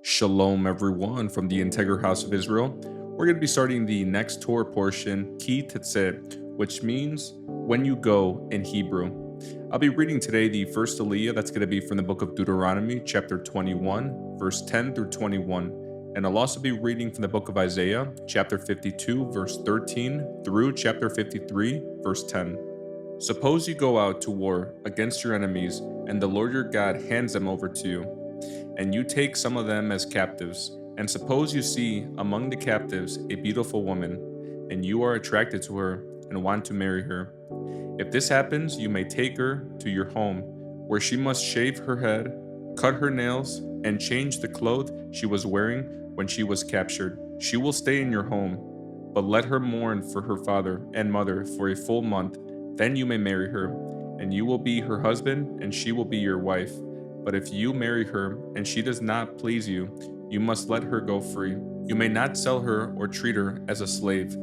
Shalom, everyone, from the Integral House of Israel. We're going to be starting the next Torah portion, Ki Tetze, which means when you go in Hebrew. I'll be reading today the first Aliyah. That's going to be from the book of Deuteronomy, chapter 21, verse 10 through 21. And I'll also be reading from the book of Isaiah, chapter 52, verse 13 through chapter 53, verse 10. Suppose you go out to war against your enemies, and the Lord your God hands them over to you, and you take some of them as captives. And suppose you see among the captives a beautiful woman, and you are attracted to her and want to marry her. If this happens, you may take her to your home, where she must shave her head, cut her nails, and change the clothes she was wearing when she was captured. She will stay in your home, but let her mourn for her father and mother for a full month. Then you may marry her, and you will be her husband, and she will be your wife. But if you marry her, and she does not please you, you must let her go free. You may not sell her or treat her as a slave,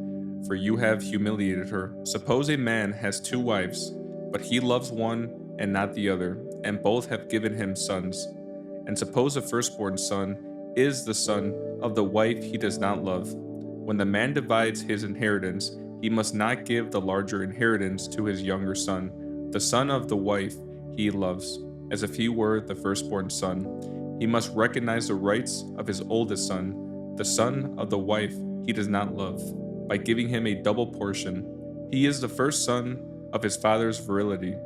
for you have humiliated her. Suppose a man has two wives, but he loves one and not the other, and both have given him sons. And suppose the firstborn son is the son of the wife he does not love. When the man divides his inheritance, he must not give the larger inheritance to his younger son, the son of the wife he loves, as if he were the firstborn son. He must recognize the rights of his oldest son, the son of the wife he does not love, by giving him a double portion. He is the first son of his father's virility,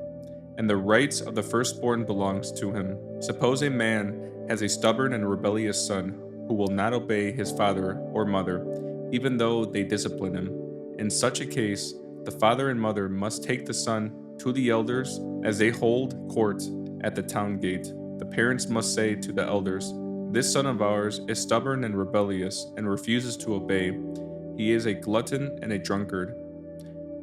and the rights of the firstborn belongs to him. Suppose a man has a stubborn and rebellious son who will not obey his father or mother, even though they discipline him. In such a case, the father and mother must take the son to the elders as they hold court at the town gate. The parents must say to the elders, "This son of ours is stubborn and rebellious and refuses to obey. He is a glutton and a drunkard."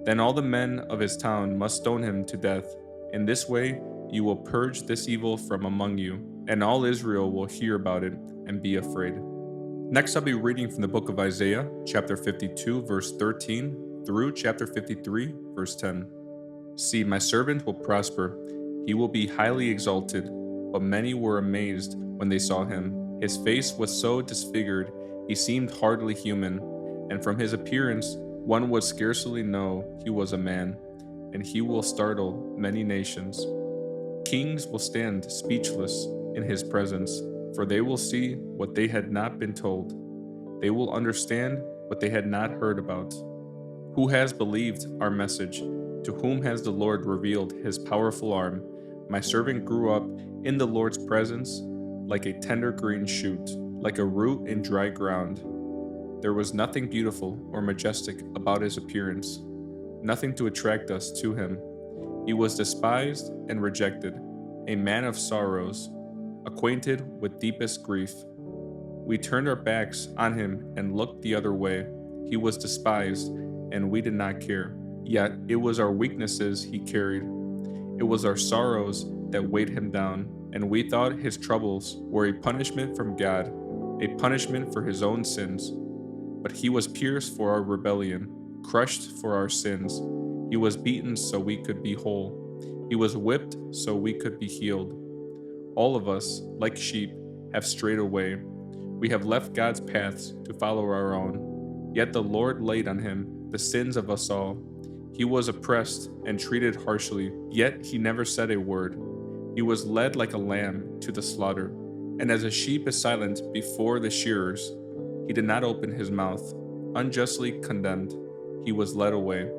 Then all the men of his town must stone him to death. In this way, you will purge this evil from among you, and all Israel will hear about it and be afraid. Next, I'll be reading from the book of Isaiah, chapter 52, verse 13, through chapter 53, verse 10. See, my servant will prosper. He will be highly exalted, but many were amazed when they saw him. His face was so disfigured, he seemed hardly human, and from his appearance, one would scarcely know he was a man, and he will startle many nations. Kings will stand speechless in his presence, for they will see what they had not been told. They will understand what they had not heard about. Who has believed our message? To whom has the Lord revealed his powerful arm? My servant grew up in the Lord's presence like a tender green shoot, like a root in dry ground. There was nothing beautiful or majestic about his appearance, nothing to attract us to him. He was despised and rejected, a man of sorrows, acquainted with deepest grief. We turned our backs on him and looked the other way. He was despised, and we did not care. Yet it was our weaknesses he carried. It was our sorrows that weighed him down, and we thought his troubles were a punishment from God, a punishment for his own sins. But he was pierced for our rebellion, crushed for our sins. He was beaten so we could be whole. He was whipped so we could be healed. All of us, like sheep, have strayed away. We have left God's paths to follow our own. Yet the Lord laid on him the sins of us all. He was oppressed and treated harshly, yet he never said a word. He was led like a lamb to the slaughter, and as a sheep is silent before the shearers, he did not open his mouth. Unjustly condemned, he was led away.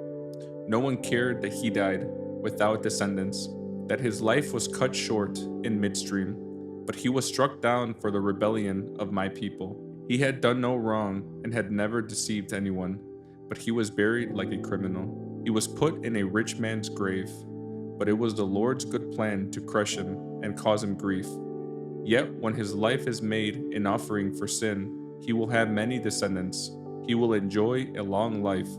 No one cared that he died without descendants, that his life was cut short in midstream. But he was struck down for the rebellion of my people. He had done no wrong and had never deceived anyone, but he was buried like a criminal. He was put in a rich man's grave, but it was the Lord's good plan to crush him and cause him grief. Yet when his life is made an offering for sin, he will have many descendants. He will enjoy a long life,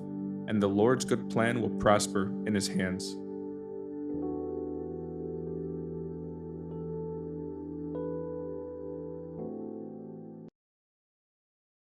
and the Lord's good plan will prosper in his hands.